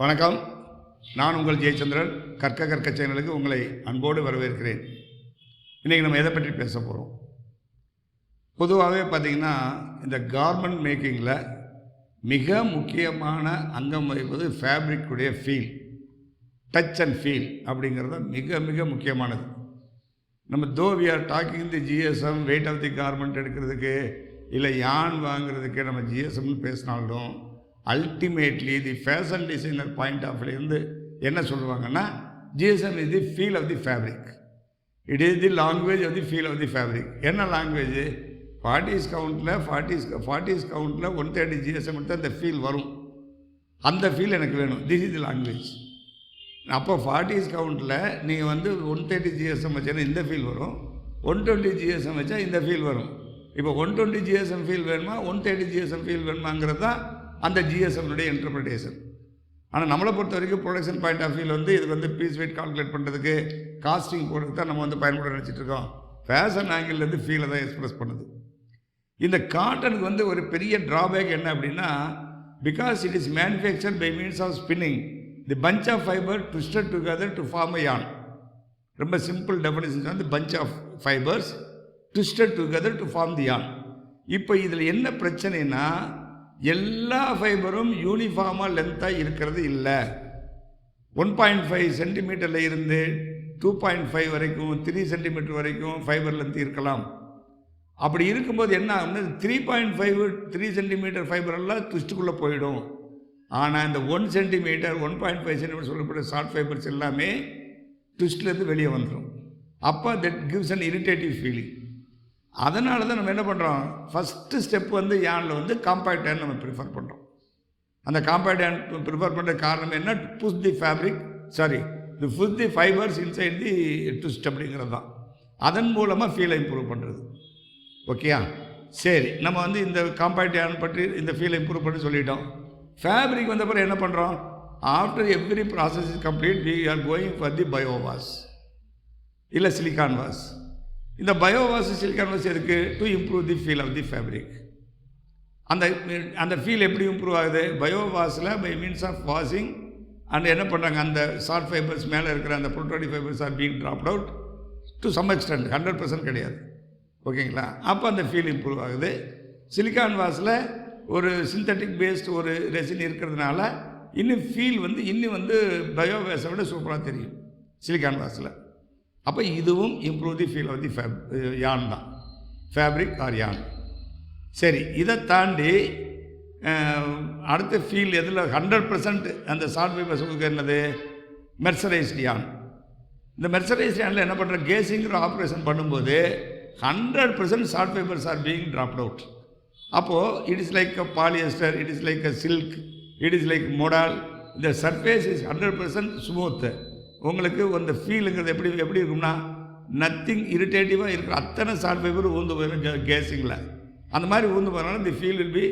வணக்கம். நான் உங்கள் ஜெயச்சந்திரன். கற்க சேனலுக்கு உங்களை அன்போடு வரவேற்கிறேன். இன்றைக்கி நம்ம எதை பற்றி பேச போகிறோம்? பொதுவாகவே பார்த்திங்கன்னா, இந்த கார்மெண்ட் மேக்கிங்கில் மிக முக்கியமான அங்கம் வகிப்பது ஃபேப்ரிக்குடைய ஃபீல், டச் அண்ட் ஃபீல் அப்படிங்கிறது மிக மிக முக்கியமானது. நம்ம we are talking the GSM, weight of the garment எடுக்கிறதுக்கு இல்லை யான் வாங்கிறதுக்கு நம்ம ஜிஎஸ்எம்னு பேசினாலும் ultimately the fashion designer point of வியூலேருந்து என்ன சொல்லுவாங்கன்னா, GSM is the feel of the fabric, it is the language of the feel of the fabric. என்ன லாங்குவேஜ்? 40s கவுண்டில் 130 ஜிஎஸ்எம் எடுத்தால் அந்த ஃபீல் வரும். அந்த ஃபீல் எனக்கு வேணும். This is the language. அப்போ 40s கவுண்டில் நீங்கள் 130 ஜிஎஸ்எம் வச்சா இந்த ஃபீல் வரும், 120 ஜிஎஸ்எம் வச்சா இந்த ஃபீல் வரும். இப்போ 120 ஜிஎஸ்எம் ஃபீல் வேணுமா, 130 ஜிஎஸ்எம் ஃபீல் வேணுமாங்கிறது தான் அந்த ஜிஎஸ்எம்னுடைய இன்டர்பிரிட்டேஷன். ஆனால் நம்மளை பொறுத்த வரைக்கும் ப்ரொடக்ஷன் பாயிண்ட் ஆஃப் வியூவில் இது பீஸ் வெயிட் கால்குலேட் பண்ணுறதுக்கு, காஸ்டிங் போடுறதுக்கு தான் நம்ம பயன்பட நினச்சிட்ருக்கோம். ஃபேஷன் ஆங்கிள்லேருந்து ஃபீலை தான் எக்ஸ்ப்ரெஸ் பண்ணுது. இந்த காட்டனுக்கு ஒரு பெரிய ட்ராபேக் என்ன அப்படின்னா, because it is manufactured by means of spinning the bunch of fiber twisted together to form a yarn. ரொம்ப simple definition bunch of fibers twisted together to form the yarn. இப்போ இதில் என்ன பிரச்சனைனா, எல்லா ஃபைபரும் யூனிஃபார்மாக லென்த்தாக இருக்கிறது இல்லை. 1.5 சென்டிமீட்டரில் இருந்து 2.5 வரைக்கும் 3 சென்டிமீட்டர் வரைக்கும் ஃபைபர் லென்த் இருக்கலாம். அப்படி இருக்கும்போது என்ன ஆகும்னா, 3.5 3 சென்டிமீட்டர் ஃபைபரெல்லாம் ட்விஸ்ட்டுக்குள்ளே போயிடும். ஆனால் இந்த 1 சென்டிமீட்டர் 1.5 சென்டிமீட்டர் சொல்லப்பட்ட ஷார்ட் ஃபைபர்ஸ் எல்லாமே ட்விஸ்ட்லேருந்து வெளியே வந்துடும். அப்போ தட் கிவ்ஸ் அன் இரிட்டேட்டிவ் ஃபீலிங். அதனால தான் நம்ம என்ன பண்ணுறோம், ஃபஸ்ட்டு ஸ்டெப் யானில் காம்பேக்ட் யான் நம்ம ப்ரிஃபர் பண்ணுறோம். அந்த காம்பேக்ட் யான் ப்ரிஃபர் பண்ணுற காரணம் என்ன, push the fibers inside the twist அப்படிங்கிறது தான். அதன் மூலமாக ஃபீலை இம்ப்ரூவ் பண்ணுறது. ஓகேயா? சரி, நம்ம இந்த காம்பேக்ட் யான் பற்றி இந்த ஃபீலை இம்ப்ரூவ் பண்ணி சொல்லிட்டோம். ஃபேப்ரிக் வந்த பிறகு என்ன பண்ணுறோம், after every process is complete we are going for the bio wash இல்லை சிலிக்கான் வாஷ். இந்த பயோவாஷ் சிலிக்கான் வாஷ் எதுக்கு? To improve the feel of the fabric. அந்த ஃபீல் எப்படி இம்ப்ரூவ் ஆகுது? பயோவாஷில் by means of washing and என்ன பண்ணுறாங்க, அந்த ஷார்ட் ஃபைபர்ஸ் மேலே இருக்கிற அந்த ப்ரோட்டோடிவ் fibres are being dropped out to some extent, 100% கிடையாது. ஓகேங்களா? அப்போ அந்த ஃபீல் இம்ப்ரூவ் ஆகுது. சிலிக்கான் வாஷில் ஒரு சிந்தட்டிக் பேஸ்ட் ஒரு ரெசின் இருக்கிறதுனால இன்னும் ஃபீல் இன்னும் பயோவாஷை விட சூப்பராக தெரியும் சிலிக்கான் வாஷில். அப்போ இதுவும் improve the feel of the yarn தான், ஃபேப்ரிக் ஆர் யான். சரி, இதை தாண்டி அடுத்த ஃபீல் எதில் 100% அந்த ஷார்ட் ஃபைபர்ஸ் என்னது, மெர்சரைஸ்டு யான். இந்த மெர்சரைஸ்டு யானில் என்ன பண்ணுற, கேஸிங்கிற ஆப்ரேஷன் பண்ணும்போது 100% short fibres are being dropped out. அப்போது it is like a polyester, it is like a silk, it is like modal. இந்த சர்ஃபேஸ் இஸ் 100% ஸ்மூத்து. உங்களுக்கு அந்த ஃபீலுங்கிறது எப்படி இருக்கும்னா, நத்திங் இரிட்டேட்டிவாக இருக்கிற அத்தனை ஷார்ட் ஃபைபர் ஊந்து போயிடும் கேஸிங்கில். அந்த மாதிரி ஊந்து போகிறனால the feel will be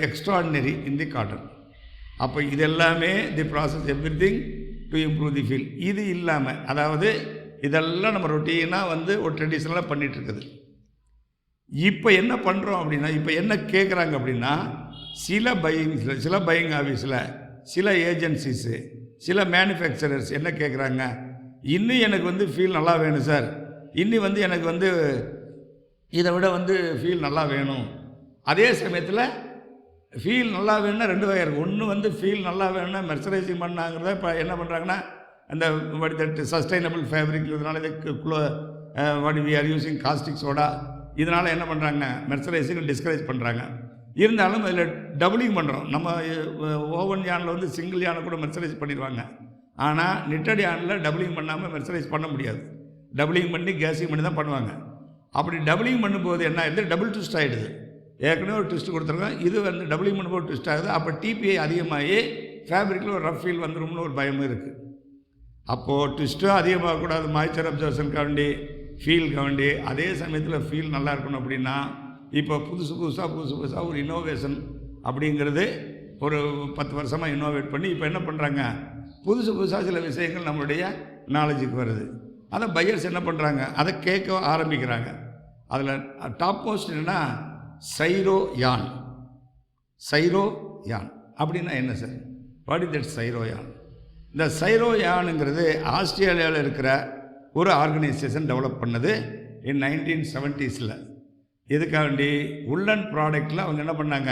extraordinary in the cotton. அப்போ இது எல்லாமே the process everything to improve the feel. இது இல்லாமல், அதாவது இதெல்லாம் நம்ம ரொட்டீனாக ஒரு ட்ரெடிஷ்னலாக பண்ணிகிட்ருக்குது. இப்போ என்ன பண்ணுறோம் அப்படின்னா, இப்போ என்ன கேட்குறாங்க அப்படின்னா, சில பையிங் ஆஃபீஸில், சில ஏஜென்சிஸு, சில மேனுஃபேக்சரர்ஸ் என்ன கேட்குறாங்க, இன்னும் எனக்கு ஃபீல் நல்லா வேணும் சார், இன்னும் எனக்கு இதை விட ஃபீல் நல்லா வேணும். அதே சமயத்தில் ஃபீல் நல்லா வேணும்னா 2 வகை இருக்குது. ஒன்று ஃபீல் நல்லா வேணும்னா மெர்சரைசிங் பண்ணாங்கிறத இப்போ என்ன பண்ணுறாங்கன்னா, அந்த சஸ்டைனபிள் ஃபேப்ரிக்ன்றதுனால இது we are using caustic soda, இதனால் என்ன பண்ணுறாங்க, மெர்சரைசிங் டிஸ்கரேஜ் பண்ணுறாங்க. இருந்தாலும் அதில் டபுளிங் பண்ணுறோம். நம்ம ஓவன் யானில் சிங்கிள் யானை கூட மெர்சரைஸ் பண்ணிடுவாங்க. ஆனால் நிட்டட் யானில் டபுளிங் பண்ணாமல் மெர்சரைஸ் பண்ண முடியாது. டபுளிங் பண்ணி கேஸிங் பண்ணி தான் பண்ணுவாங்க. அப்படி டபுளிங் பண்ணும்போது என்ன ஆகிடுது, டபுள் ட்விஸ்ட் ஆகிடுது. ஏற்கனவே ஒரு ட்விஸ்ட் கொடுத்துருக்கோம், இது டபுளிங் பண்ணும்போது ட்விஸ்ட் ஆகுது. அப்போ டிபிஐ அதிகமாகி ஃபேப்ரிக்கில் ஒரு ரஃப் ஃபீல் வந்துடும்னு ஒரு பயமும் இருக்குது. அப்போது ட்விஸ்ட்டும் அதிகமாகக்கூடாது, மாய்ச்சர் அப்சர்வேஷனுக்காக வேண்டி, ஃபீலுக்காக வேண்டி. அதே சமயத்தில் ஃபீல் நல்லா இருக்கணும் அப்படின்னா, இப்போ புதுசாக ஒரு இன்னோவேஷன் அப்படிங்கிறது ஒரு 10 வருஷமாக இன்னோவேட் பண்ணி இப்போ என்ன பண்ணுறாங்க, புதுசாக சில விஷயங்கள் நம்மளுடைய நாலேஜுக்கு வருது. அதை பையர்ஸ் என்ன பண்ணுறாங்க, அதை கேட்க ஆரம்பிக்கிறாங்க. அதில் டாப் மோஸ்ட் என்னென்னா சைரோ யான். அப்படின்னா என்ன sir? What is that siro yarn? இந்த சைரோயானுங்கிறது ஆஸ்திரேலியாவில் இருக்கிற ஒரு ஆர்கனைசேஷன் டெவலப் பண்ணது இன் 1970s. எதுக்காண்டி உள்ளன் ப்ராடக்டில் அவங்க என்ன பண்ணாங்க,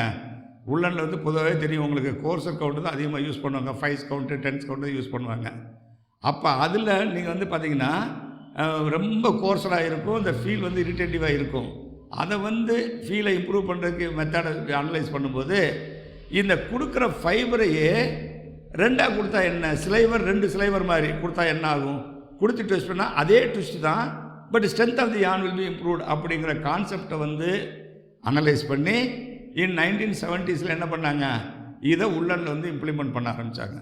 உள்ளனில் வந்து பொதுவாகவே தெரியும் உங்களுக்கு, கோர்சர் கவுண்ட் தான் அதிகமாக யூஸ் பண்ணுவாங்க, 5s count 10s count use பண்ணுவாங்க. அப்போ அதில் நீங்கள் வந்து பார்த்தீங்கன்னா ரொம்ப கோர்ஸராக இருக்கும், இந்த ஃபீல் வந்து இரிட்டேட்டிவாக இருக்கும். அதை வந்து ஃபீலை இம்ப்ரூவ் பண்ணுறதுக்கு மெத்தடை அனலைஸ் பண்ணும்போது இந்த கொடுக்குற ஃபைபரையே ரெண்டாக கொடுத்தா என்ன, ஸ்லைவர் 2 ஸ்லைவர் மாதிரி கொடுத்தா என்ன ஆகும், கொடுத்து ட்விஸ்ட் பண்ணால் அதே ட்விஸ்ட் தான், பட் ஸ்ட்ரென்த் ஆஃப் தி யான் வில் பி இம்ப்ரூவ்ட் அப்படிங்கிற கான்செப்டை வந்து அனலைஸ் பண்ணி இன் 1970s என்ன பண்ணாங்க, இதை உள்ளனில் வந்து இம்ப்ளிமெண்ட் பண்ண ஆரம்பித்தாங்க.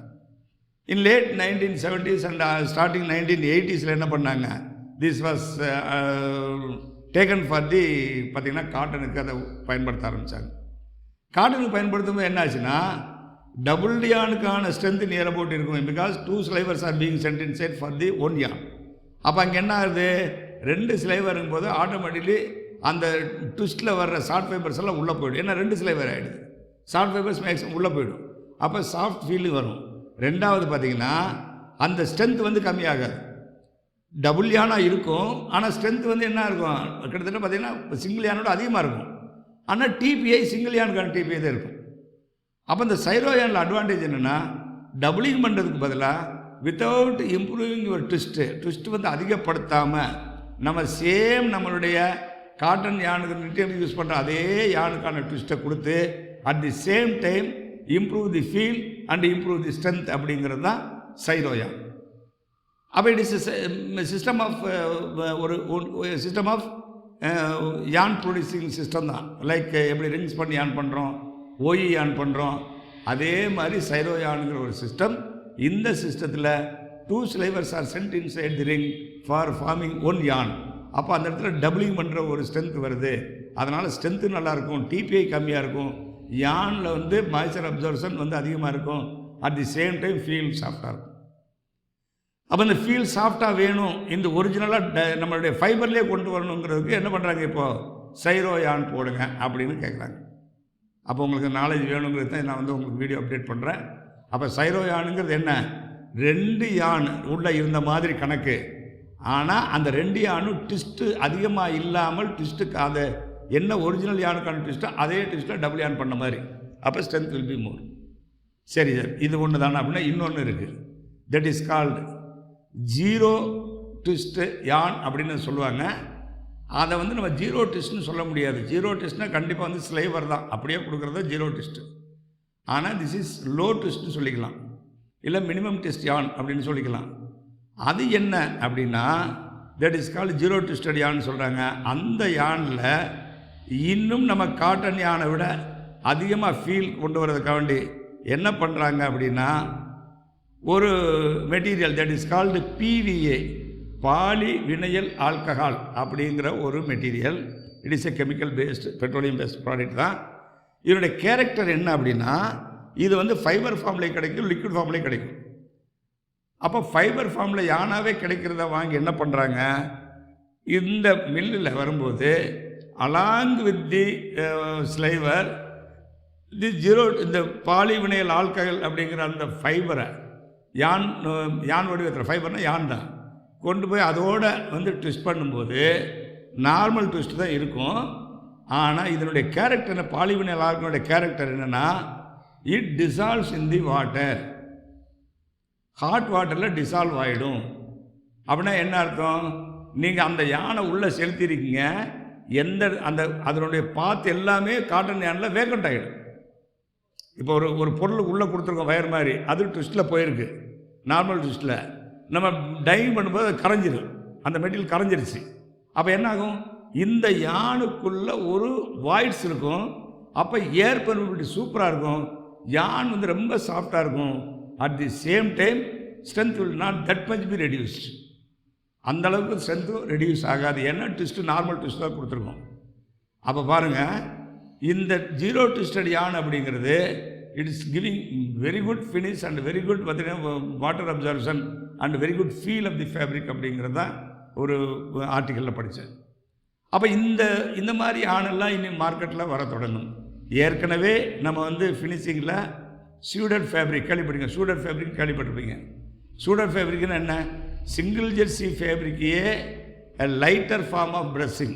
இன் late 1970s and starting 1980s என்ன பண்ணாங்க, this was taken for the பார்த்திங்கன்னா காட்டனுக்கு அதை பயன்படுத்த ஆரம்பித்தாங்க. காட்டனுக்கு பயன்படுத்தும்போது என்ன ஆச்சுன்னா, டபுள் யானுக்கான ஸ்ட்ரென்த் நியர் அபவுட் இருக்கும், because 2 slivers are being sent inside for the 1 yarn. அப்போ அங்கே என்ன ஆகுது, 2 ஸ்லைவருங்கும் போது ஆட்டோமேட்டிக்லி அந்த ட்விஸ்ட்டில் வர்ற ஷார்ட் ஃபைபர்ஸ் எல்லாம் உள்ளே போய்டும். ஏன்னா 2 ஸ்லைவர் ஆகிடுது, ஷார்ட் ஃபைபர்ஸ் மேக்ஸிமம் உள்ளே போய்டும். அப்போ சாஃப்ட் ஃபீலிங் வரும். ரெண்டாவது பார்த்திங்கன்னா அந்த ஸ்ட்ரென்த் வந்து கம்மியாகாது, டபுள் யானாக இருக்கும், ஆனால் ஸ்ட்ரென்த் வந்து என்ன இருக்கும், கிட்டத்தட்ட பார்த்திங்கன்னா சிங்கிள் யானோட அதிகமாக இருக்கும். ஆனால் டிபிஐ சிங்கிள் யானுக்கான டிபிஐ தான் இருக்கும். அப்போ இந்த சைரோயானில் அட்வான்டேஜ் என்னென்னா, டபுளிங் பண்ணுறதுக்கு பதிலாக வித்தவுட் இம்ப்ரூவிங் யுவர் ட்விஸ்ட் வந்து அதிகப்படுத்தாமல் நம்ம சேம் நம்மளுடைய காட்டன் யானுக்கு நிட்டியம் யூஸ் பண்ணுற அதே யானுக்கான ட்விஸ்ட்டை கொடுத்து at the same time improve the feel and improve the strength அப்படிங்கிறது தான் சைரோயான். அப்போ இட் இஸ் சிஸ்டம் ஆஃப் ஒரு சிஸ்டம் ஆஃப் யான் ப்ரொடியூசிங் சிஸ்டம் தான். லைக் எப்படி ரிங்ஸ் பண்ணி யான் பண்ணுறோம், ஓஇ யான் பண்ணுறோம், அதே மாதிரி சைரோயானுங்கிற ஒரு சிஸ்டம். இந்த சிஸ்டத்தில் 2 slivers are sent inside the ring for forming 1 yarn. அப்போ அந்த இடத்துல டபுளிங் பண்ணுற ஒரு ஸ்ட்ரென்த் வருது. அதனால் ஸ்ட்ரென்த்து நல்லாயிருக்கும், டிபிஐ கம்மியாக இருக்கும், யானில் வந்து மாய்ச்சர் அப்சர்வேஷன் வந்து அதிகமாக இருக்கும், at the same time feel சாஃப்டாக இருக்கும். அப்போ இந்த ஃபீல் சாஃப்டாக வேணும், இந்த ஒரிஜினலாக நம்மளுடைய ஃபைபர்லேயே கொண்டு வரணுங்கிறதுக்கு என்ன பண்ணுறாங்க, இப்போது சைரோயான் போடுங்க அப்படின்னு கேட்குறாங்க. அப்போ உங்களுக்கு நாலேஜ் வேணுங்கிறது தான் நான் வந்து உங்களுக்கு வீடியோ அப்டேட் பண்ணுறேன். அப்போ சைரோயானுங்கிறது என்ன, 2 யான் உள்ளே இருந்த மாதிரி கணக்கு, ஆனால் அந்த 2 யானும் ட்விஸ்ட்டு அதிகமாக இல்லாமல் ட்விஸ்ட்டுக்கு அதை என்ன ஒரிஜினல் யானுக்கான ட்விஸ்ட்டோ அதே ட்விஸ்ட்டில் டபுள் யான் பண்ண மாதிரி. அப்போ ஸ்ட்ரென்த் வில் பி மோர். சரி சார், இது ஒன்று தானே அப்படின்னா இன்னொன்று இருக்குது, தட் இஸ் கால்டு 0 ட்விஸ்ட்டு யான் அப்படின்னு சொல்லுவாங்க. அதை வந்து நம்ம 0 ட்விஸ்ட்னு சொல்ல முடியாது. 0 ட்விஸ்ட்னால் கண்டிப்பாக வந்து ஸ்லைவர் தான் அப்படியே கொடுக்குறது 0 ட்விஸ்ட்டு. ஆனால் திஸ் இஸ் லோ ட்விஸ்ட்னு சொல்லிக்கலாம், இல்லை மினிமம் ட்விஸ்ட் யான் அப்படின்னு சொல்லிக்கலாம். அது என்ன அப்படின்னா தட் இஸ் கால்டு 0 ட்விஸ்டட் யான்னு சொல்கிறாங்க. அந்த யானில் இன்னும் நம்ம காட்டன் யானை விட அதிகமாக ஃபீல் கொண்டு வரதுக்காண்டி என்ன பண்ணுறாங்க அப்படின்னா ஒரு material that is called PVA, poly vinyl alcohol அப்படிங்கிற ஒரு material. It is a chemical based petroleum based product தான். இதனுடைய கேரக்டர் என்ன அப்படின்னா இது வந்து ஃபைபர் ஃபார்ம்லேயும் கிடைக்கும், லிக்விட் ஃபார்ம்லேயும் கிடைக்கும். அப்போ ஃபைபர் ஃபார்மில் யானாவே கிடைக்கிறத வாங்கி என்ன பண்ணுறாங்க, இந்த மில்லில் வரும்போது அலாங் வித் தி ஸ்லைவர் தி 0 இந்த பாலிவினைல் ஆல்கஹால் அப்படிங்கிற அந்த ஃபைபரை யான் வடிவத்தில், ஃபைபர்னால் யான் தான், கொண்டு போய் அதோட வந்து ட்விஸ்ட் பண்ணும்போது நார்மல் ட்விஸ்ட் தான் இருக்கும். ஆனால் இதனுடைய கேரக்டர் என்ன, பாலிவினைல் ஆல்கஹாலுடைய கேரக்டர் என்னென்னா it dissolves in the water. Hot வாட்டரில் டிசால்வ் ஆகிடும். அப்படின்னா என்ன அர்த்தம், நீங்கள் அந்த யானை உள்ளே செலுத்திருக்கீங்க, அதனுடைய பாத்து எல்லாமே காட்டன் யானில் வேக்கண்ட் ஆகிடும். இப்போ ஒரு பொருள் உள்ளே கொடுத்துருக்கோம் வயர் மாதிரி, அது ட்விஸ்ட்டில் போயிருக்கு, நார்மல் ட்விஸ்ட்டில் நம்ம டைவிங் பண்ணும்போது அது கரைஞ்சிடும், அந்த மெட்டீரியல் கரைஞ்சிருச்சு. அப்போ என்ன ஆகும், இந்த யானுக்குள்ளே ஒரு வாய்ட்ஸ் இருக்கும். அப்போ ஏர் பெர்மிபிலிட்டி சூப்பராக இருக்கும், யான் வந்து ரொம்ப சாஃப்டாக இருக்கும். At the same time strength will not that much B reduced. அந்தளவுக்கு ஸ்ட்ரென்த்தும் ரெடியூஸ் ஆகாது, ஏன்னா ட்விஸ்ட்டு நார்மல் ட்விஸ்ட் தான் கொடுத்துருக்கோம். அப்போ பாருங்கள், இந்த 0 ட்விஸ்டட் யான் அப்படிங்கிறது it is giving very good finish and very good பார்த்தீங்கன்னா water absorption and very good feel of the fabric அப்படிங்கிறது தான் ஒரு ஆர்டிக்கலில் படித்தேன். அப்போ இந்த மாதிரி யானெல்லாம் இன்னும் மார்க்கெட்டில் வர தொடங்கும். ஏற்கனவே நம்ம வந்து ஃபினிஷிங்கில் சூடட் ஃபேப்ரிக் கேள்விப்பட்டிருங்க, சூடட் ஃபேப்ரிக் கேள்விப்பட்டிருப்பீங்க. சூடட் ஃபேப்ரிக்னா என்ன? சிங்கிள் ஜெர்சி ஃபேப்ரிக்கையே lighter form of brushing.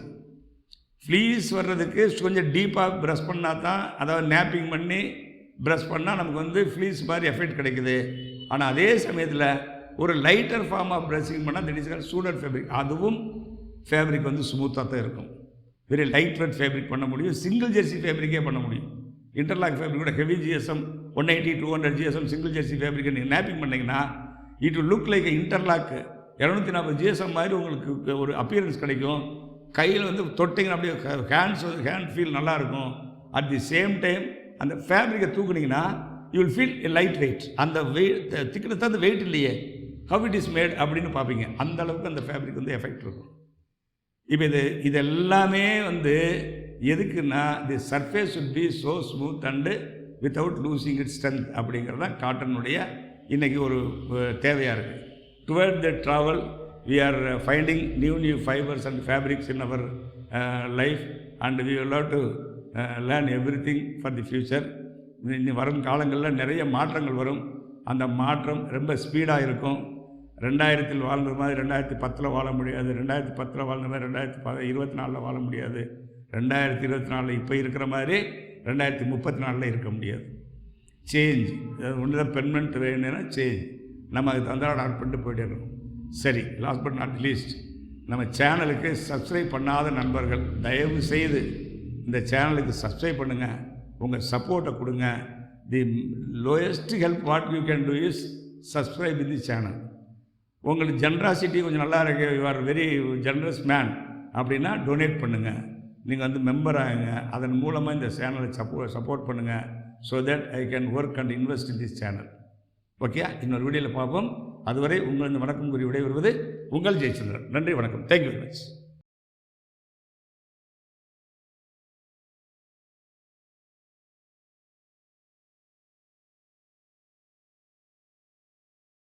Fleece வர்றதுக்கு கொஞ்சம் டீப்பாக ப்ரஷ் பண்ணால் தான், அதாவது நேப்பிங் பண்ணி ப்ரஷ் பண்ணால் நமக்கு ஃப்ளீஸ் மாதிரி எஃபெக்ட் கிடைக்குது. ஆனால் அதே சமயத்தில் ஒரு லைட்டர் ஃபார்ம் ஆஃப் ப்ரஷிங் பண்ணால் தட் இஸ் சூடட் ஃபேப்ரிக். அதுவும் ஃபேப்ரிக் ஸ்மூத்தாக தான் இருக்கும். வெரி லைட் வெட் ஃபேப்ரிக் பண்ண முடியும், சிங்கிள் ஜெர்சி ஃபேப்ரிக்கே பண்ண முடியும். இன்டர்லாக் ஃபேப்ரிக் கூட heavy GSM 180 200 GSM single jersey ஃபேப்ரிக்கை நீங்கள் நேப்பிங் பண்ணிங்கன்னா it will look like interlock 240 GSM மாதிரி உங்களுக்கு ஒரு அப்பியரன்ஸ் கிடைக்கும். கையில் தொட்டிங்கன்னா அப்படியே ஹேண்ட் ஃபீல் நல்லாயிருக்கும். அட் தி சேம் டைம் அந்த ஃபேப்ரிக்கை தூக்குனிங்கன்னா you will feel a light weight. அந்த திக்னஸ் அந்த வெயிட் இல்லையே, ஹவ் இட் இஸ் மேட் அப்படின்னு பார்ப்பீங்க. அந்த அளவுக்கு அந்த ஃபேப்ரிக் எஃபெக்ட் இருக்கும். இப்போ இது எல்லாமே எதுக்குன்னா தி surface should be so smooth and without losing it strength அப்படிங்கிறது தான் காட்டனுடைய இன்றைக்கி ஒரு தேவையாக இருக்குது. Toward the travel we are finding new fibers and fabrics in our life and we will have to learn everything for the future. இன்னும் வரும் காலங்களில் நிறைய மாற்றங்கள் வரும். அந்த மாற்றம் ரொம்ப ஸ்பீடாக இருக்கும். 2000 வாழ்ந்த மாதிரி 2010 வாழ முடியாது, 2010 வாழ்ந்த மாதிரி 2024 வாழ முடியாது, 2024 இப்போ இருக்கிற மாதிரி 2034 இருக்க முடியாது. சேஞ்ச் ஒன்று தான் பெர்மனெண்ட் வேணும்னா சேஞ்ச். நம்ம அதுக்கு தந்தால் அடாப்ட் பண்ணிட்டு போயிட்டே இருக்கணும். சரி, லாஸ்ட் பட் நாட் லீஸ்ட், நம்ம சேனலுக்கு சப்ஸ்கிரைப் பண்ணாத நண்பர்கள் தயவு செய்து இந்த சேனலுக்கு சப்ஸ்கிரைப் பண்ணுங்கள், உங்கள் சப்போர்ட்டை கொடுங்க. The lowest help what you can do is subscribe in the channel. உங்களுக்கு ஜென்ராசிட்டி கொஞ்சம் நல்லா இருக்கு, you are very generous man அப்படின்னா டொனேட் பண்ணுங்கள். நீங்கள் மெம்பர் ஆகுங்க. அதன் மூலமாக இந்த சேனலை சப்போர்ட் பண்ணுங்கள். So that I can work and invest in this channel. Okay, இன்னொரு வீடியோவில் பார்ப்போம். அதுவரை உங்கள் இந்த வணக்கம் கூறி விடைபெறுவது உங்கள் ஜெயச்சந்திரன். நன்றி, வணக்கம். Thank you very much.